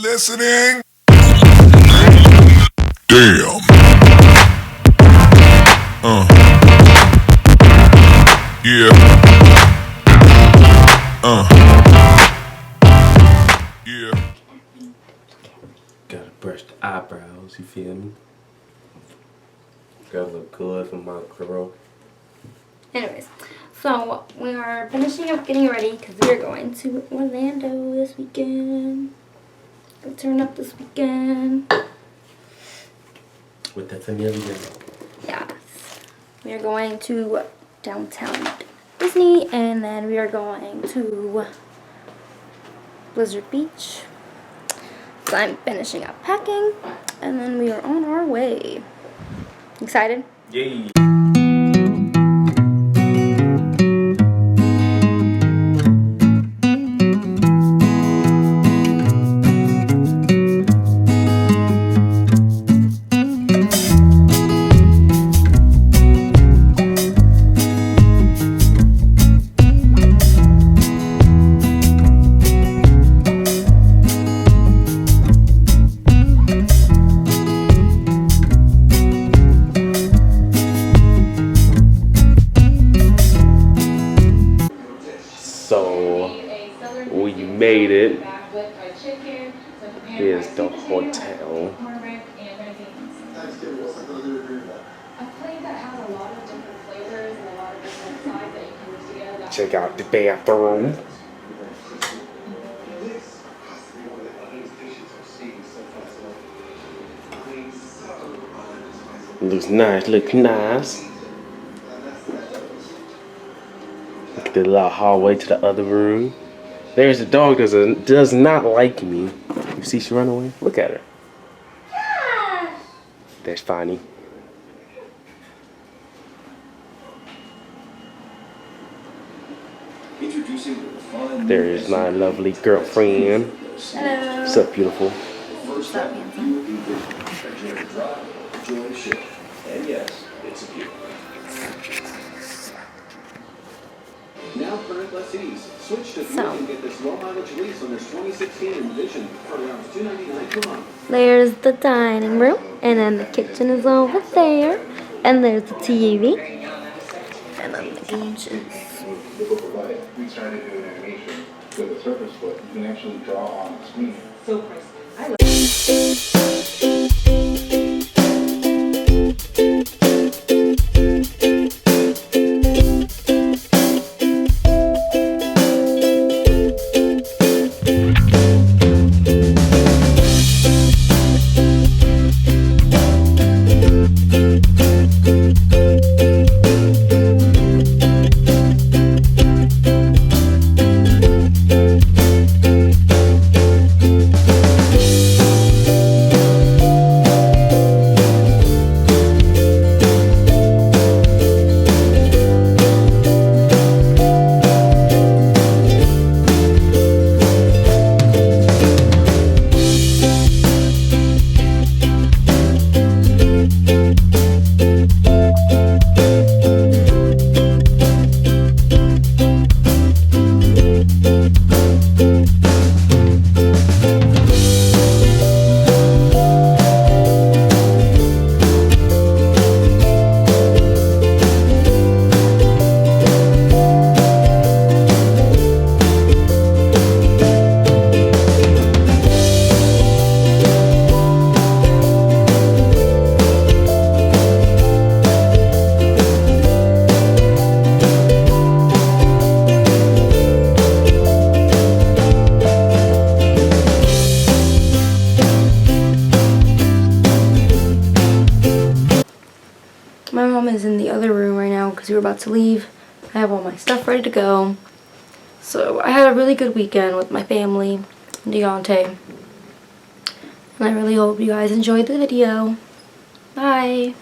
listening? Damn. Yeah. Yeah. Gotta brush the eyebrows, you feel me? Gotta look good for my girl. Anyways, so we are finishing up getting ready because we're going to Orlando this weekend. Go turn up this weekend. With that familiar. Yes. We are going to downtown Disney and then we are going to Blizzard Beach. So I'm finishing up packing and then we are on our way. Excited? Yay! So we made it. Here's the hotel. Check out the bathroom. Looks nice, looks nice. Look at the little hallway to the other room. There's a dog that does not like me. You see she run away? Look at her. Yeah. That's funny. There is my lovely girlfriend. Hello. What's up, beautiful? What's up, handsome? And yes, it's a beauty. Now current lessees, switch to Buick and get this low mileage lease on this 2016 Envision for around $299 per month. There's the dining room, and then the kitchen is over there, and there's the TV, and then the couches. We started doing animation with a surface foot. You can actually draw on the screen. So, Chris, I love My mom is in the other room right now because we were about to leave. I have all my stuff ready to go. So I had a really good weekend with my family, Deontay. And I really hope you guys enjoyed the video. Bye.